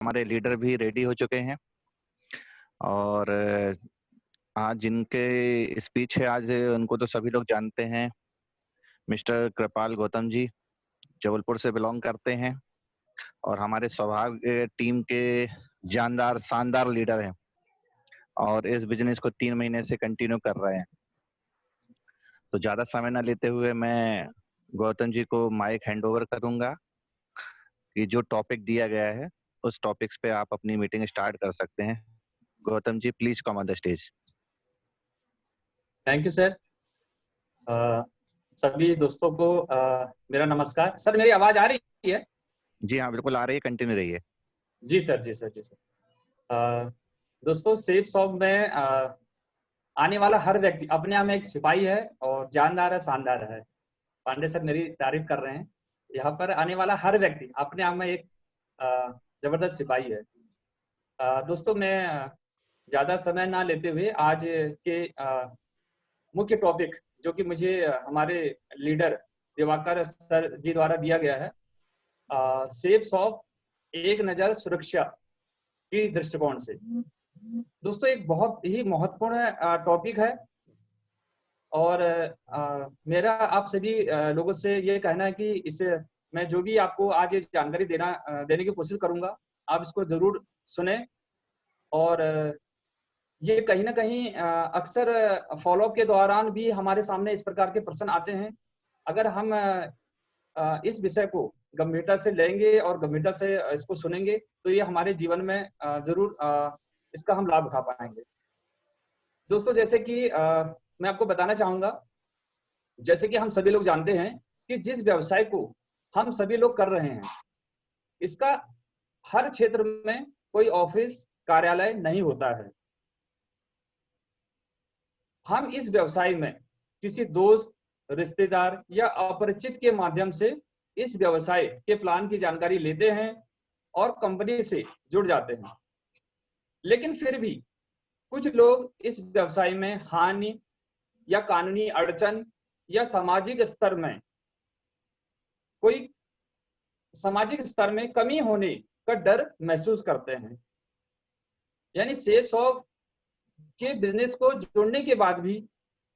हमारे लीडर भी रेडी हो चुके हैं और आज जिनके स्पीच है आज उनको तो सभी लोग जानते हैं। मिस्टर कृपाल गौतम जी जबलपुर से बिलोंग करते हैं और हमारे सौभाग्य टीम के जानदार शानदार लीडर हैं और इस बिजनेस को 3 महीने से कंटिन्यू कर रहे हैं। तो ज्यादा समय ना लेते हुए मैं गौतम जी को माइक हैंड ओवर करूंगा कि जो टॉपिक दिया गया है उस टॉपिक्स पे आप अपनी मीटिंग स्टार्ट कर सकते हैं। Gautam ji please come on the stage. Thank you sir. सभी दोस्तों को मेरा नमस्कार। सर मेरी आवाज आ रही है? जी हाँ बिल्कुल आ रही है, कंटिन्यू रहिए। जी सर, जी सर, जी सर। दोस्तों सेफ शॉप में आने वाला हर व्यक्ति अपने आप में एक सिपाही है और जानदार है, शानदार है। पांडे सर मेरी तारीफ कर रहे हैं। यहाँ पर आने वाला हर व्यक्ति अपने आप में एक जबरदस्त सिपाही है। दोस्तों मैं ज़्यादा समय ना लेते हुए आज के मुख्य टॉपिक जो कि मुझे हमारे लीडर दिवाकर सर जी द्वारा दिया गया है, सेफ शॉप एक नज़र सुरक्षा की दृष्टिकोण से। दोस्तों एक बहुत ही महत्वपूर्ण टॉपिक है और मेरा आप सभी लोगों से ये कहना है कि इसे मैं जो भी आपको आज ये जानकारी देने की कोशिश करूंगा, आप इसको जरूर सुने। और ये कहीं ना कहीं अक्सर फॉलोअप के दौरान भी हमारे सामने इस प्रकार के प्रश्न आते हैं। अगर हम इस विषय को गंभीरता से लेंगे और गंभीरता से इसको सुनेंगे तो ये हमारे जीवन में जरूर इसका हम लाभ उठा पाएंगे। दोस्तों जैसे कि मैं आपको बताना चाहूंगा, जैसे कि हम सभी लोग जानते हैं कि जिस व्यवसाय को हम सभी लोग कर रहे हैं, इसका हर क्षेत्र में कोई ऑफिस कार्यालय नहीं होता है। हम इस व्यवसाय में किसी दोस्त, रिश्तेदार या अपरिचित के माध्यम से इस व्यवसाय के प्लान की जानकारी लेते हैं और कंपनी से जुड़ जाते हैं। लेकिन फिर भी कुछ लोग इस व्यवसाय में हानि या कानूनी अड़चन या सामाजिक स्तर में कमी होने का डर महसूस करते हैं। यानी सेफ शॉप के बिजनेस को जोड़ने के बाद भी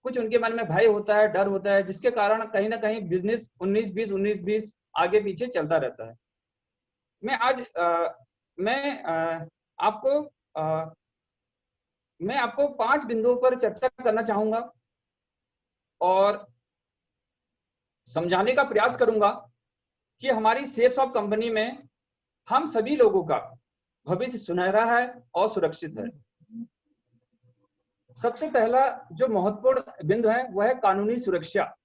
कुछ उनके मन में भय होता है, डर होता है, जिसके कारण कहीं ना कहीं बिजनेस 19-20 आगे पीछे चलता रहता है। मैं आपको 5 बिंदुओं पर चर्चा करना चाहूंगा और समझाने का प्रयास करूंगा कि हमारी सेफ शॉप कंपनी में हम सभी लोगों का भविष्य सुनहरा है और सुरक्षित है। सबसे पहला जो महत्वपूर्ण बिंदु है वह है कानूनी सुरक्षा।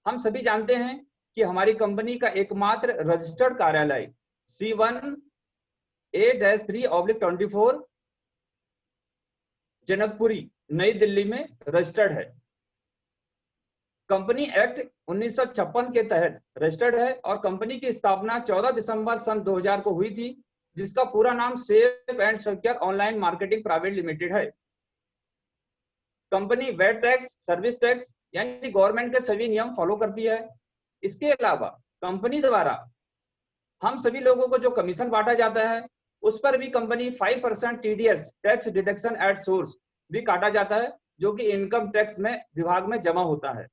हम सभी जानते हैं कि हमारी कंपनी का एकमात्र रजिस्टर्ड कार्यालय C1A-3/24 जनकपुरी नई दिल्ली में रजिस्टर्ड है। कंपनी एक्ट 1956 के तहत रजिस्टर्ड है और कंपनी की स्थापना 14 दिसंबर सन 2000 को हुई थी, जिसका पूरा नाम safe and secure online marketing private limited है। Company VAT tax, service tax यानी गवर्नमेंट के सभी नियम फॉलो करती है। इसके अलावा कंपनी द्वारा हम सभी लोगों को जो कमीशन बांटा जाता है उस पर भी company 5% TDS tax deduction at source भी काटा जाता है, जो कि इनकम टैक्स में विभाग में जमा होता है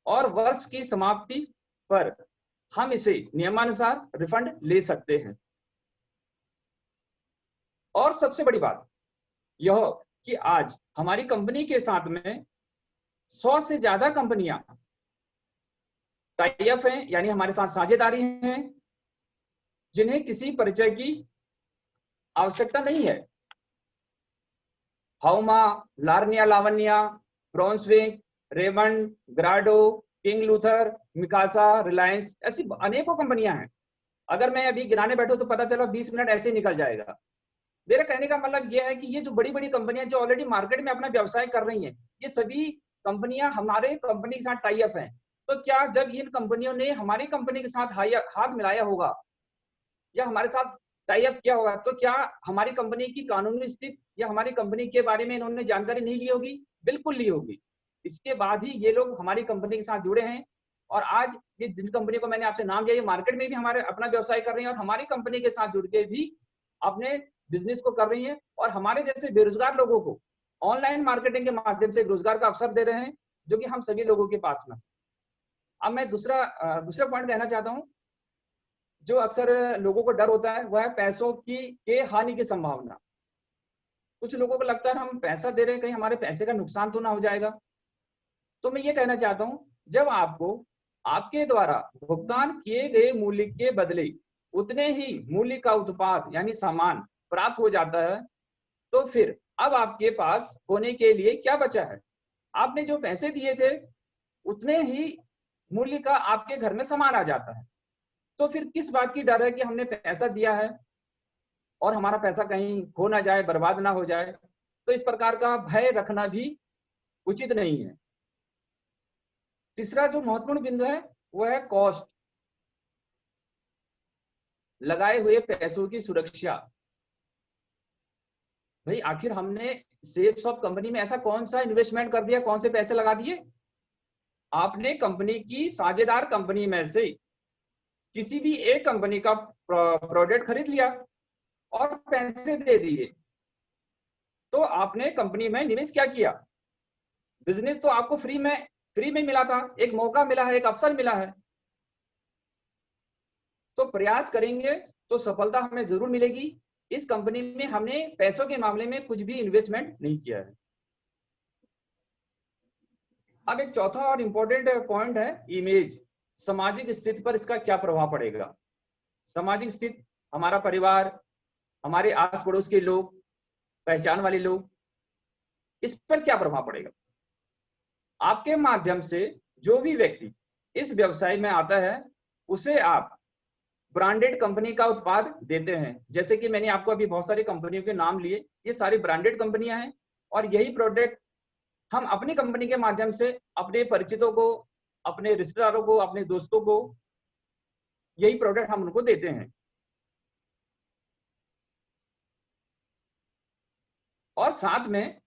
और वर्ष की समाप्ति पर हम इसे नियमानुसार रिफंड ले सकते हैं। और सबसे बड़ी बात यह कि आज हमारी कंपनी के साथ में 100 से ज्यादा कंपनियां टाई अप हैं, यानी हमारे साथ साझेदारी हैं, जिन्हें किसी परिचय की आवश्यकता नहीं है। हाउमा, लार्निया Lavanya, Brunswick, Raymond, Grado, King Luther, Mikasa, Reliance, ऐसी अनेकों कंपनियां हैं। अगर मैं अभी गिनाने बैठूं तो पता चला 20 मिनट ऐसे ही निकल जाएगा। मेरा कहने का मतलब यह है कि ये जो बड़ी बड़ी कंपनियां जो ऑलरेडी मार्केट में अपना व्यवसाय कर रही हैं, ये सभी कंपनियां हमारे कंपनी के साथ टाई अप हैं। तो क्या जब इन कंपनियों ने हमारी कंपनी के साथ हाथ मिलाया होगा या हमारे साथ टाई अप किया होगा, तो क्या हमारी कंपनी की कानूनी स्थिति या हमारी कंपनी के बारे में इन्होंने जानकारी नहीं ली होगी? बिल्कुल ली होगी। इसके बाद ही ये लोग हमारी कंपनी के साथ जुड़े हैं और आज ये जिन कंपनी को मैंने आपसे नाम लिया, ये मार्केट में भी हमारे अपना व्यवसाय कर रही हैं और हमारी कंपनी के साथ जुड़ के भी अपने बिजनेस को कर रही हैं और हमारे जैसे बेरोजगार लोगों को ऑनलाइन मार्केटिंग के माध्यम से रोजगार का अवसर दे रहे हैं, जो कि हम सभी लोगों के पास में। अब मैं दूसरा पॉइंट कहना चाहता हूँ, जो अक्सर लोगों को डर होता है वह है पैसों की के हानि की संभावना। कुछ लोगों को लगता है हम पैसा दे रहे हैं, कहीं हमारे पैसे का नुकसान तो ना हो जाएगा। तो मैं ये कहना चाहता हूँ, जब आपको आपके द्वारा भुगतान किए गए मूल्य के बदले उतने ही मूल्य का उत्पाद यानी सामान प्राप्त हो जाता है, तो फिर अब आपके पास होने के लिए क्या बचा है? आपने जो पैसे दिए थे उतने ही मूल्य का आपके घर में सामान आ जाता है। तो फिर किस बात की डर है कि हमने पैसा दिया है और हमारा पैसा कहीं खो ना जाए, बर्बाद ना हो जाए। तो इस प्रकार का भय रखना भी उचित नहीं है। तीसरा जो महत्वपूर्ण बिंदु है वो है कॉस्ट, लगाए हुए पैसों की सुरक्षा। भाई आखिर हमने सेफ शॉप कंपनी में ऐसा कौन सा इन्वेस्टमेंट कर दिया, कौन से पैसे लगा दिए? आपने कंपनी की साझेदार कंपनी में से किसी भी एक कंपनी का प्रोडक्ट खरीद लिया और पैसे दे दिए, तो आपने कंपनी में निवेश क्या किया? बिजनेस तो आपको फ्री में मिला था, एक मौका मिला है, एक अवसर मिला है। तो प्रयास करेंगे तो सफलता हमें जरूर मिलेगी। इस कंपनी में हमने पैसों के मामले में कुछ भी इन्वेस्टमेंट नहीं किया है। अब एक चौथा और इंपॉर्टेंट पॉइंट है इमेज, सामाजिक स्थिति पर इसका क्या प्रभाव पड़ेगा? सामाजिक स्थिति, हमारा परिवार, हमारे आस पड़ोस के लोग, पहचान वाले लोग, इस पर क्या प्रभाव पड़ेगा? आपके माध्यम से जो भी व्यक्ति इस व्यवसाय में आता है उसे आप ब्रांडेड कंपनी का उत्पाद देते हैं। जैसे कि मैंने आपको अभी बहुत सारी कंपनियों के नाम लिए, ये सारी ब्रांडेड कंपनियां हैं और यही प्रोडक्ट हम अपनी कंपनी के माध्यम से अपने परिचितों को, अपने रिश्तेदारों को, अपने दोस्तों को यही प्रोडक्ट हम उनको देते हैं और साथ में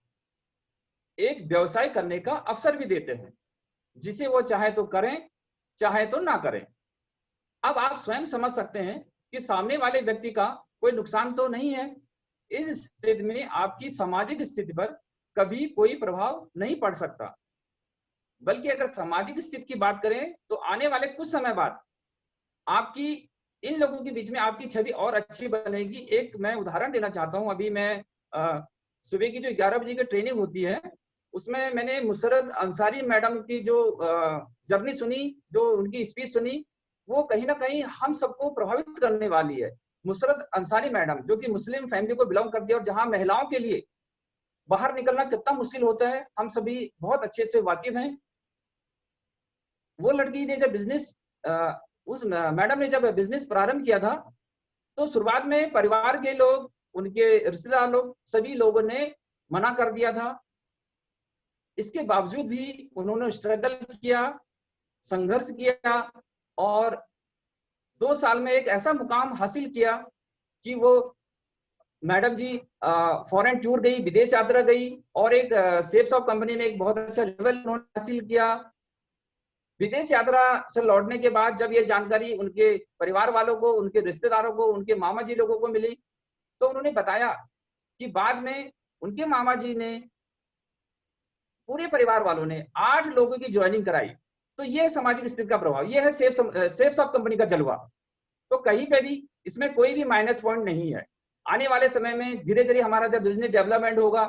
एक व्यवसाय करने का अवसर भी देते हैं, जिसे वो चाहे तो करें, चाहे तो ना करें। अब आप स्वयं समझ सकते हैं कि सामने वाले व्यक्ति का कोई नुकसान तो नहीं है। इस स्थिति में आपकी सामाजिक स्थिति पर कभी कोई प्रभाव नहीं पड़ सकता, बल्कि अगर सामाजिक स्थिति की बात करें तो आने वाले कुछ समय बाद आपकी इन लोगों के बीच में आपकी छवि और अच्छी बनेगी। एक मैं उदाहरण देना चाहता हूं। अभी मैं सुबह की जो 11 बजे की ट्रेनिंग होती है उसमें मैंने मुसरत अंसारी मैडम की जो जर्नी सुनी, जो उनकी स्पीच सुनी, वो कहीं ना कहीं हम सबको प्रभावित करने वाली है। मुसरत अंसारी मैडम जो कि मुस्लिम फैमिली को बिलोंग करती है और जहां महिलाओं के लिए बाहर निकलना कितना मुश्किल होता है हम सभी बहुत अच्छे से वाकिफ हैं। वो लड़की ने जब बिजनेस उस मैडम ने जब बिजनेस प्रारंभ किया था तो शुरुआत में परिवार के लोग, उनके रिश्तेदार लोग, सभी लोगों ने मना कर दिया था। इसके बावजूद भी उन्होंने स्ट्रगल किया, संघर्ष किया और 2 साल में एक ऐसा मुकाम हासिल किया कि वो मैडम जी फॉरेन टूर गई, विदेश यात्रा गई और एक सेफ शॉप कंपनी में एक बहुत अच्छा लेवल उन्होंने हासिल किया। विदेश यात्रा से लौटने के बाद जब ये जानकारी उनके परिवार वालों को, उनके रिश्तेदारों को, उनके मामा जी लोगों को मिली तो उन्होंने बताया कि बाद में उनके मामा जी ने, पूरे परिवार वालों ने 8 लोगों की ज्वाइनिंग कराई। तो ये सामाजिक स्थिति का प्रभाव, ये है सेफ शॉप कंपनी का जलवा। तो कहीं पे भी इसमें कोई भी माइनस पॉइंट नहीं है। आने वाले समय में धीरे धीरे हमारा जब बिजनेस डेवलपमेंट होगा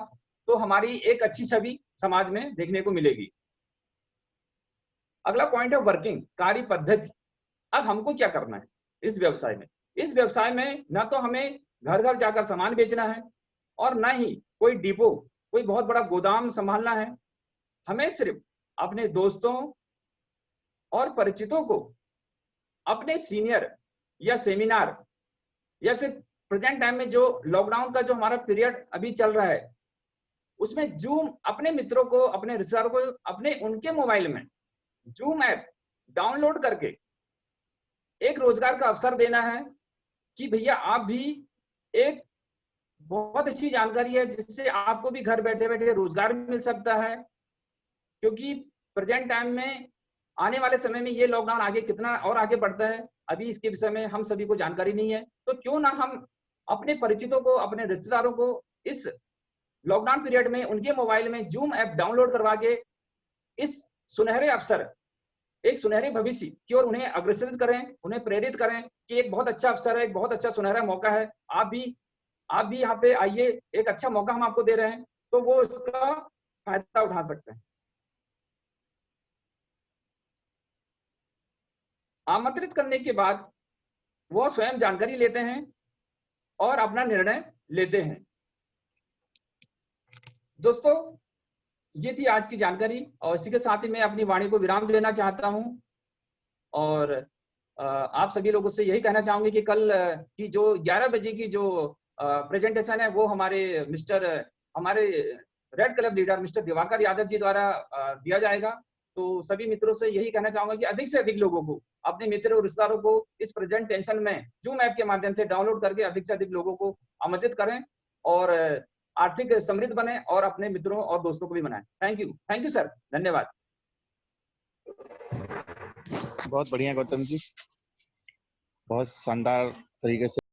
तो हमारी एक अच्छी छवि समाज में देखने को मिलेगी। अगला पॉइंट है वर्किंग, कार्य पद्धति। अब हमको क्या करना है इस व्यवसाय में? इस व्यवसाय में ना तो हमें घर घर जाकर सामान बेचना है और ना ही कोई डिपो, कोई बहुत बड़ा गोदाम संभालना है। हमें सिर्फ अपने दोस्तों और परिचितों को अपने सीनियर या सेमिनार या फिर प्रेजेंट टाइम में जो लॉकडाउन का जो हमारा पीरियड अभी चल रहा है उसमें जूम, अपने मित्रों को, अपने रिश्तेदारों को अपने उनके मोबाइल में जूम ऐप डाउनलोड करके एक रोजगार का अवसर देना है कि भैया आप भी, एक बहुत अच्छी जानकारी है जिससे आपको भी घर बैठे बैठे रोजगार मिल सकता है। क्योंकि प्रेजेंट टाइम में आने वाले समय में ये लॉकडाउन आगे कितना और आगे बढ़ता है, अभी इसके विषय में हम सभी को जानकारी नहीं है। तो क्यों ना हम अपने परिचितों को, अपने रिश्तेदारों को इस लॉकडाउन पीरियड में उनके मोबाइल में ज़ूम ऐप डाउनलोड करवा के इस सुनहरे अवसर, एक सुनहरे भविष्य की ओर उन्हें अग्रसर करें, उन्हें प्रेरित करें कि एक बहुत अच्छा अवसर है, एक बहुत अच्छा सुनहरा मौका है। आप भी यहाँ पे आइए, एक अच्छा मौका हम आपको दे रहे हैं, तो वो उसका फ़ायदा उठा सकते हैं। आमंत्रित करने के बाद वो स्वयं जानकारी लेते हैं और अपना निर्णय लेते हैं। दोस्तों, ये थी आज की जानकारी और इसी के साथ ही मैं अपनी वाणी को विराम देना चाहता हूँ और आप सभी लोगों से यही कहना चाहूँगी कि कल की जो 11 बजे की जो प्रेजेंटेशन है वो हमारे red club leader mister Divakar Yadav ji द्वारा दिया जाएगा। तो सभी मित्रों से यही कहना चाहूँगा कि अधिक से अधिक लोगों को, अपने मित्रों और रिश्तेदारों को इस प्रेजेंटेशन में ज़ूम ऐप के माध्यम से डाउनलोड करके अधिक से अधिक लोगों को आमंत्रित करें और आर्थिक समृद्ध बने और अपने मित्रों और दोस्तों को भी बनाएं। थैंक यू सर, धन्यवाद। बहुत बढ़िया गौतम जी, बहुत शानदार तरीके से